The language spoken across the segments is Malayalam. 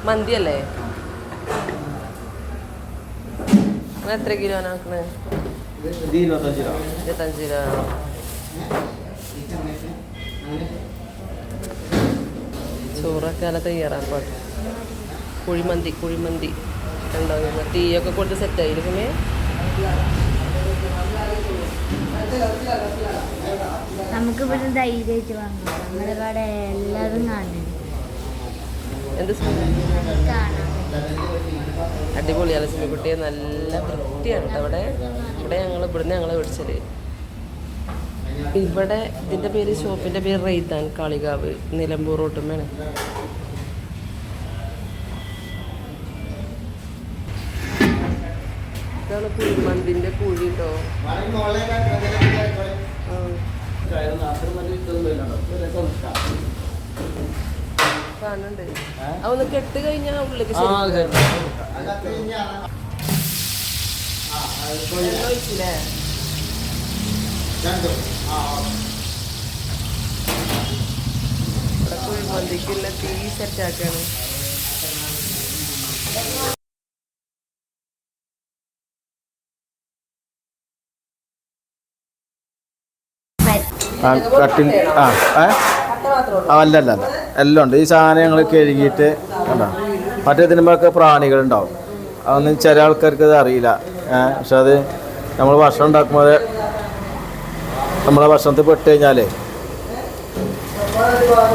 മന്തിയല്ലേ? എത്ര കിലോ ആക്കണേ? 25 കിലോ. ചോറൊക്കെ അല്ല തയ്യാറാക്കാം. കുഴിമന്തി ഉണ്ടാകുന്ന തീയൊക്കെ കൊടുത്ത് സെറ്റായിരിക്കുമേ. നമുക്ക് ഇവിടെ ധൈര്യമായിട്ട് വാങ്ങാം. നമ്മുടെ കട എല്ലാവരും കാണുന്നു. എന്ത് അടിപൊളിയാണ് സിമിക്കുട്ടിയെ. നല്ല വൃത്തിയാണ് കേട്ടോ അവിടെ. ഇവിടുന്ന് ഞങ്ങൾ മേടിച്ചത്. ഇവിടെ ഇതിൻ്റെ പേര്, ഷോപ്പിൻ്റെ പേര് റെയ്താൻ കാളികാവ്, നിലമ്പൂർ റോട്ടുമ്മയാണ്. ഇതാണ് കുഴിമന്തിൻ്റെ കുഴി കേട്ടോ. കാണുന്നുണ്ട്. അതൊന്ന് കെട്ട് കഴിഞ്ഞാൽ ഉള്ളിലേക്ക് ഒഴിച്ചില്ലേ? ഇവിടെ കുഴിമന്തിക്കുള്ള തീ സെറ്റാക്കാണ്. അല്ലല്ല എല്ലാം ഉണ്ട്. ഈ സാധനം ഞങ്ങൾ കഴുകിയിട്ട് കണ്ടോ. മറ്റേ തിന്നുമ്പോഴൊക്കെ പ്രാണികളുണ്ടാവും. അതൊന്നും ചില ആൾക്കാർക്ക് ഇത് അറിയില്ല. പക്ഷെ അത് നമ്മൾ ഭക്ഷണം ഉണ്ടാക്കുമ്പോൾ നമ്മളെ ഭക്ഷണത്തിൽ പെട്ട് കഴിഞ്ഞാൽ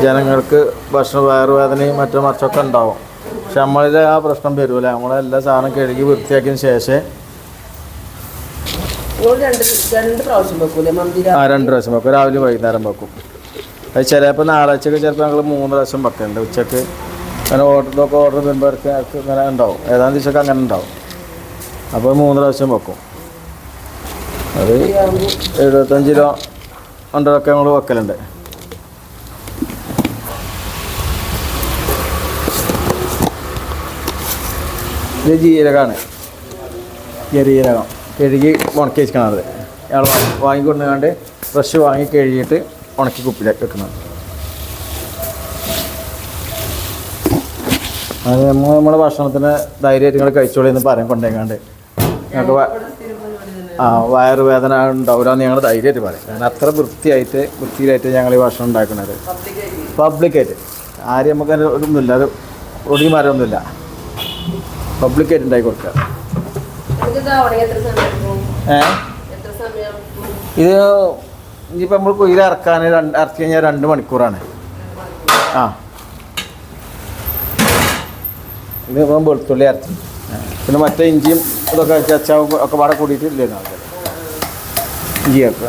ജനങ്ങൾക്ക് വയറുവേദനയും മറ്റൊക്കെ ഉണ്ടാവും. പക്ഷെ നമ്മളിൽ ആ പ്രശ്നം വരില്ല. നമ്മളെല്ലാ സാധനം കഴുകി വൃത്തിയാക്കിയതിന് ശേഷം 2 പ്രാവശ്യം വെക്കൂലേ മന്തി? 2 പ്രാവശ്യം വെക്കും. രാവിലെ വൈകുന്നേരം വെക്കും. അത് ചിലപ്പോൾ ഞായറാഴ്ചക്ക് ചിലപ്പോൾ ഞങ്ങൾ 3 പ്രാവശ്യം വെക്കുന്നുണ്ട്. ഉച്ചക്ക് അങ്ങനെ ഓർഡർ വരുമ്പോഴേക്ക് ഇങ്ങനെ ഉണ്ടാവും. ഏതാനും ദിവസമൊക്കെ അങ്ങനെ ഉണ്ടാവും. അപ്പോൾ 3 പ്രാവശ്യം വെക്കും. അത് 75 കിലോ കൊണ്ടൊക്കെ ഞങ്ങൾ വെക്കലുണ്ട്. ഇത് ജീരകമാണ്. ചെറിയീരകം കഴുകി ഉണക്കി വെച്ചിരിക്കണത്. ഞങ്ങൾ വാങ്ങിക്കൊണ്ടുകൊണ്ട് ഫ്രഷ് വാങ്ങി കഴുകിയിട്ട് ഉണക്കി കുപ്പിയിലേക്ക് വെക്കുന്നത്. അത് നമ്മുടെ ഭക്ഷണത്തിന് ധൈര്യമായിട്ട് നിങ്ങൾ കഴിച്ചോളൂ എന്ന് പറയാൻ കൊണ്ടേക്കാണ്ട് ഞങ്ങൾക്ക് വയറുവേദന ഉണ്ടാവില്ലെന്ന് ഞങ്ങൾ ധൈര്യമായിട്ട് പറയും. കാരണം അത്ര വൃത്തിയിലായിട്ട് ഞങ്ങൾ ഈ ഭക്ഷണം ഉണ്ടാക്കുന്നത്. പബ്ലിക്കായിട്ട് ആരും നമുക്ക് ഒന്നുമില്ല, ഒരു ഒടിമരമൊന്നുമില്ല. പബ്ലിക്കായിട്ട് ഉണ്ടാക്കി കൊടുക്കുക. ഇത് ഇനിയിപ്പോൾ നമ്മൾ കുയിൽ ഇറക്കി കഴിഞ്ഞാൽ 2 മണിക്കൂറാണ്. ഇത് ഇപ്പം വെളുത്തുള്ളി അരച്ച് പിന്നെ മറ്റേ ഇഞ്ചിയും ഇതൊക്കെ ചച്ചാവും ഒക്കെ പാടെ കൂടിയിട്ട് ഇല്ലായിരുന്നു ആൾക്കാർ. ഇഞ്ചിയൊക്കെ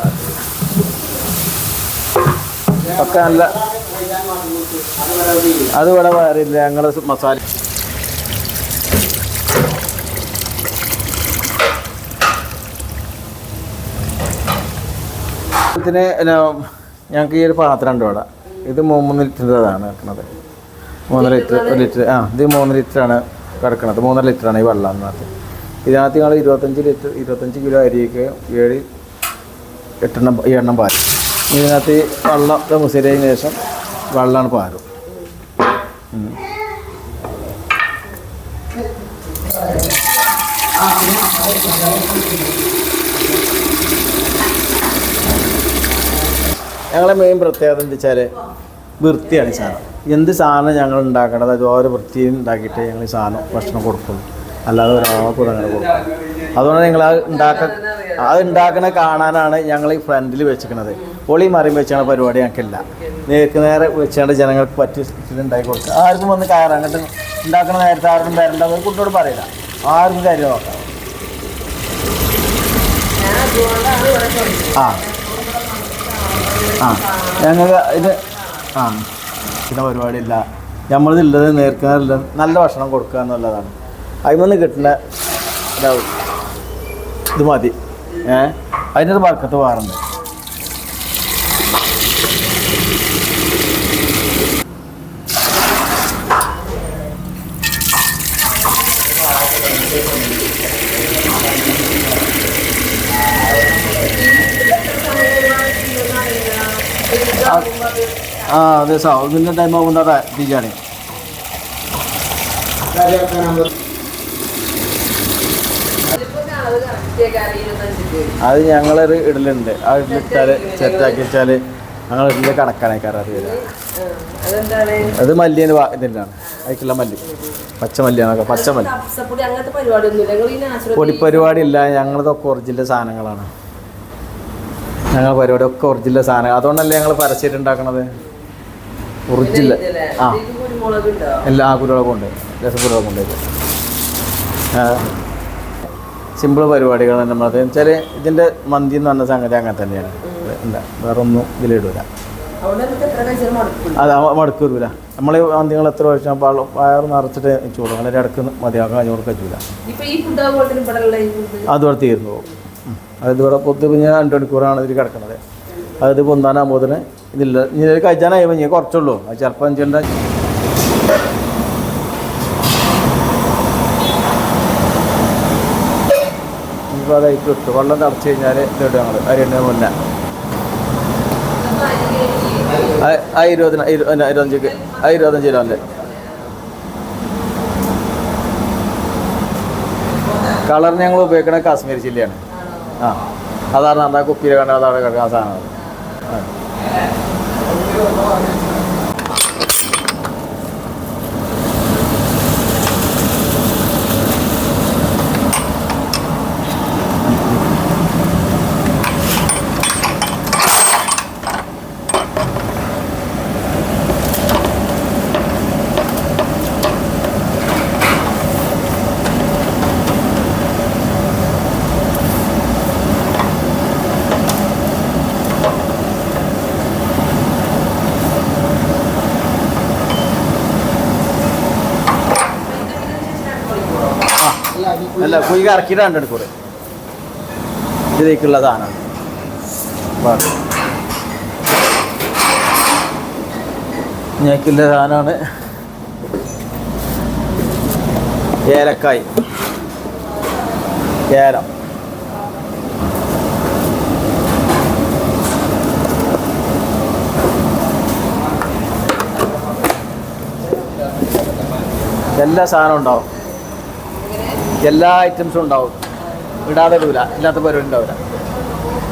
ഒക്കെ നല്ല അത് ഇവിടെ വേറില്ല. ഞങ്ങൾ മസാല ത്തിന് ഞങ്ങൾക്ക് ഈ ഒരു പാത്രം ഉണ്ട് ഇവിടെ. ഇത് 3 ലിറ്ററിൻ്റെതാണ് കിടക്കുന്നത്. 3 ലിറ്റർ 1 ലിറ്റർ. ഇത് 3 ലിറ്ററാണ് കിടക്കുന്നത്. 3 ലിറ്ററാണ് ഈ വെള്ളം എന്നകത്ത്. ഇതിനകത്ത് ഞങ്ങൾ 25 കിലോ അരിക്ക് 7 എണ്ണം പാരും. ഇതിനകത്ത് വെള്ളം മുസരിയതിന് ശേഷം വെള്ളമാണ് പാരും. ഞങ്ങളെ മെയിൻ പ്രത്യേകത എന്താ വെച്ചാൽ വൃത്തിയാണ് ഈ സാധനം. എന്ത് സാധനം ഞങ്ങൾ ഉണ്ടാക്കണത് അത് ഓരോ വൃത്തിയും ഉണ്ടാക്കിയിട്ട് ഞങ്ങൾ ഈ സാധനം ഭക്ഷണം കൊടുക്കുള്ളൂ. അല്ലാതെ ഒരാൾക്കും അങ്ങനെ കൊടുക്കും. അതുകൊണ്ട് ഞങ്ങൾ അത് ഉണ്ടാക്കണ കാണാനാണ് ഞങ്ങൾ ഈ ഫ്രണ്ടിൽ വെച്ചിരിക്കുന്നത്. പൊളി മറിയും വെച്ചാണ് പരിപാടി ഞങ്ങൾക്കില്ല. നേരെ വെച്ചാണ്ട് ജനങ്ങൾക്ക് പറ്റിയ ഉണ്ടാക്കി കൊടുക്കുക. ആർക്കും വന്ന് കയറാം. അങ്ങോട്ട് ഉണ്ടാക്കണ നേരത്തെ ആർക്കും വരേണ്ടത് കുട്ടിയോട് പറയില്ല. ആർക്കും കാര്യം നോക്കാം. ഞങ്ങൾക്ക് ഇത് പിന്നെ പരിപാടിയില്ല. നമ്മളിതുള്ളത് നേർക്കാറില്ല. നല്ല ഭക്ഷണം കൊടുക്കുക എന്നുള്ളതാണ്. അതിൽ കിട്ടുന്ന ഇത് മതി. അതിനൊരു ബർക്കത്ത് വേറുണ്ട്. അതെ സൗദിൻ്റെ ടൈം ആകുമ്പോൾ ബിരിയാണി അത് ഞങ്ങളൊരു ഇടലുണ്ട്. ആ ഇടലിട്ടാൽ സെറ്റാക്കി വെച്ചാൽ ഞങ്ങൾ ഇടല് കണക്കാണേക്കാറ് അറിയില്ല. അത് മല്ലിന് ഇതിലാണ് അതിക്കുള്ള മല്ലി, പച്ചമല്ലിയാണ്. പച്ചമല്ലി പൊടിപ്പരിപാടി ഇല്ല. ഞങ്ങളതൊക്കെ ഒറിജിനൽ സാധനങ്ങളാണ്. ഞങ്ങൾ പരിപാടി ഒക്കെ ഒറിജിനൽ സാധനം. അതുകൊണ്ടല്ലേ ഞങ്ങൾ പരസ്യം ഉണ്ടാക്കണത്. ഒറിജിനൽ എല്ലാ കുരുമുളകുണ്ട്, രസകുരുമുളകുണ്ട്. സിമ്പിൾ പരിപാടികളാണ് നമ്മളത്. വെച്ചാൽ ഇതിൻ്റെ മന്തി എന്ന് പറഞ്ഞ സംഗതി അങ്ങനെ തന്നെയാണ്. ഇല്ല, വേറെ ഒന്നും ഇതിലിടൂല. അത് മടുക്ക് വരില്ല. നമ്മൾ മന്തികൾ എത്ര കഴിച്ചാൽ വയറ് നിറച്ചിട്ട് ചൂട് വളരെ ഇടക്ക് മതിയാക്കാൻ അഞ്ഞൂറ് കഴിച്ചില്ല. അതുപോലെ തീർന്നു പോകും. അതിവിടെ പൊത്ത് പിന്നെ 2 മണിക്കൂറാണ് ഇതിൽ കിടക്കുന്നത്. അത് പൊന്താനാകുമ്പോൾ ഇതില്ല. ഇനി കഴിച്ചാനായി കഴിഞ്ഞാൽ കുറച്ചുള്ളൂ. അത് ചിലപ്പോൾ 5 മിനിറ്റ് ഇപ്പോൾ അതായിട്ട് ഇട്ടു. വെള്ളം തിളച്ച് കഴിഞ്ഞാൽ ഇതിട്ട് ഞങ്ങൾ അരിയുടെ മുന്നേ 25 കിലോൻ്റെ കളർ ഞങ്ങൾ ഉപയോഗിക്കണ കാശ്മീരി ചില്ലിയാണ്. അതാണ് നന്നായി കുപ്പിയിൽ കണ്ട അതാണ് കിടക്കുന്ന സാധനമാണ്. അല്ല, കുഴി കറക്കിയിട്ട് 2 മണിക്കൂർ ഇതിലേക്കുള്ള സാധനമാണ്. ഞേക്കുള്ള സാധനമാണ് ഏലക്കായ്, ഏലം, എല്ലാ സാധനവും ഉണ്ടാവും. എല്ലാ ഐറ്റംസും ഉണ്ടാവും. ഇടാതെ ഇടൂല, ഇല്ലാത്ത പരിപാടി ഉണ്ടാവില്ല.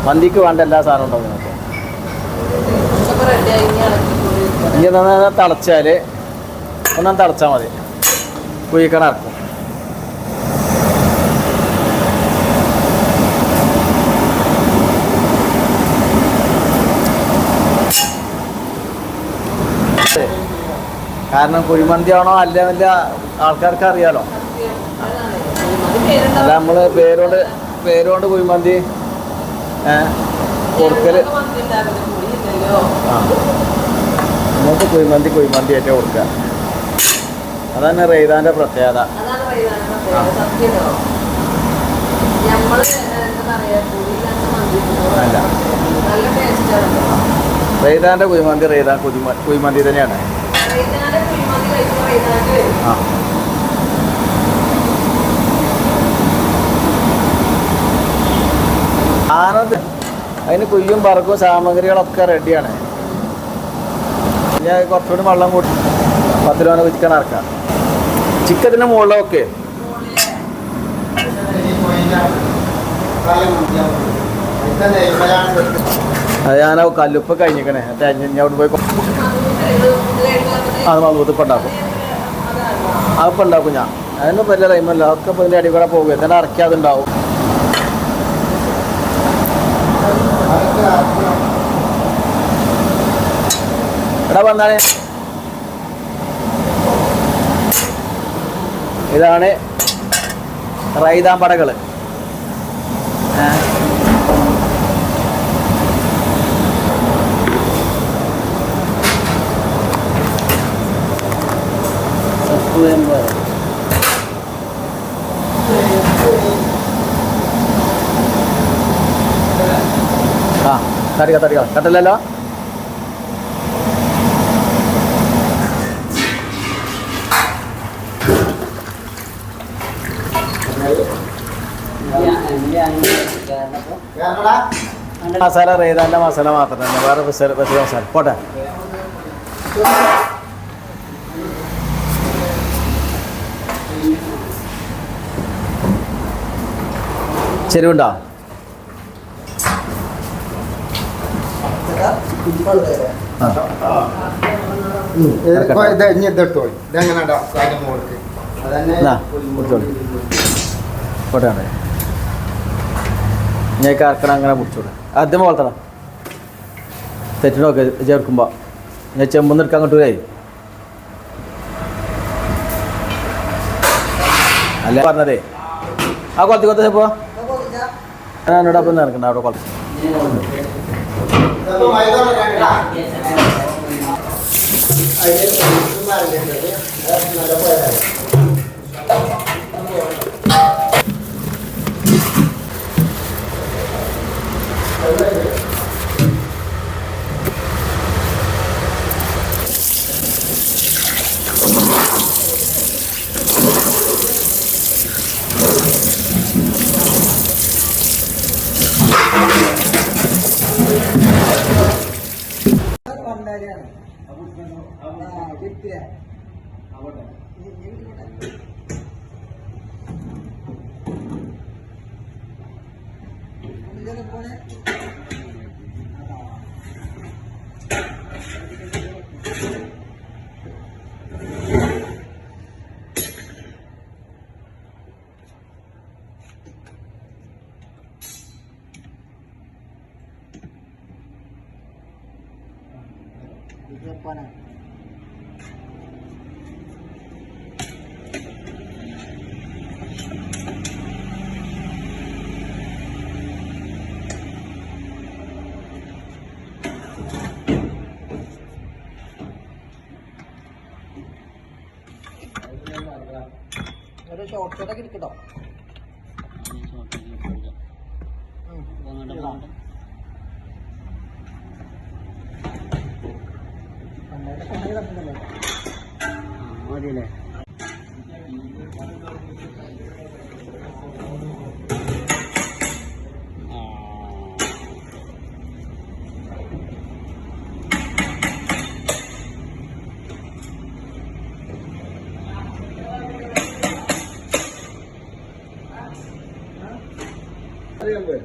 മന്തിക്ക് വേണ്ട എല്ലാ സാധനവും ഉണ്ടാവും. നിങ്ങൾക്ക് ഇനി തിളച്ചാൽ ഒന്നാം തിളച്ചാൽ മതി. കുഴിക്കണ ഇറക്കും. കാരണം കുഴിമന്തിയാണോ അല്ല വല്ല ആൾക്കാർക്ക് അറിയാലോ. അല്ല, നമ്മൾ പേരോണ്ട് കുഴിമന്തി കൊടുക്കല്. നമുക്ക് കുഴിമന്തി ആയിട്ട് കൊടുക്കുക. അതാണ് റെയ്താൻ്റെ പ്രത്യേകത. അല്ല, റെയ്താൻ്റെ കുഴിമന്തി കുഴിമന്തി തന്നെയാണ്. ആ, അതിന് കുയ്യും പറക്കും സാമഗ്രികളൊക്കെ റെഡിയാണ്. ഞാൻ കുറച്ചുകൂടി വെള്ളം കൂട്ടി 10 രൂപ ചിക്കൻ ഇറക്കാം. ചിക്കത്തിൻ്റെ മുകളിലൊക്കെ അത് ഞാൻ കല്ലുപ്പ് കഴിഞ്ഞിക്കണേ. ഞാൻ അവിടെ പോയി അത് മധുരത്തിപ്പം ഉണ്ടാക്കും. അതിപ്പോൾ ഉണ്ടാക്കും ഞാൻ. അതിന് വലിയ ടൈമല്ല. അതൊക്കെ ഇപ്പോൾ ഇതിൻ്റെ അടി കൂടെ പോകും. എന്നിട്ട് ഇറക്കി അതുണ്ടാവും. എടാ വന്നാണ്. ഇതാണ് റൈതാമ്പടകൾ. ആ, തടിക കട്ടല്ലല്ലോ. മസാല റെയ്താൻ്റെ മസാല മാത്രം തന്നെ, വേറെ സ്പെഷ്യൽ മസാല പോട്ടെ. ചെരുവുണ്ടോ? കോട്ടയാണ് ഞാൻ കറക്കണം അങ്ങനെ പിടിച്ചോട്ടെ. ആദ്യം വളർത്തണം തെറ്റിനൊക്കെ ചേർക്കുമ്പോൾ ഞാൻ ചെമ്പൊന്നും എടുക്കാൻ കിട്ടൂലേ. അല്ലേ പറഞ്ഞതേ ആ കൊളത്തി കൊത്തപ്പോ ഞാൻ എന്നോട് അപ്പം നടക്കണ്ട അവിടെ കൊളത്തി. ഒരു ഷോർട്ട് ഷോട്ടൊക്കെ ഇരിക്കട്ടോ. മതിയല്ലേ? അറിയാൻ പോയി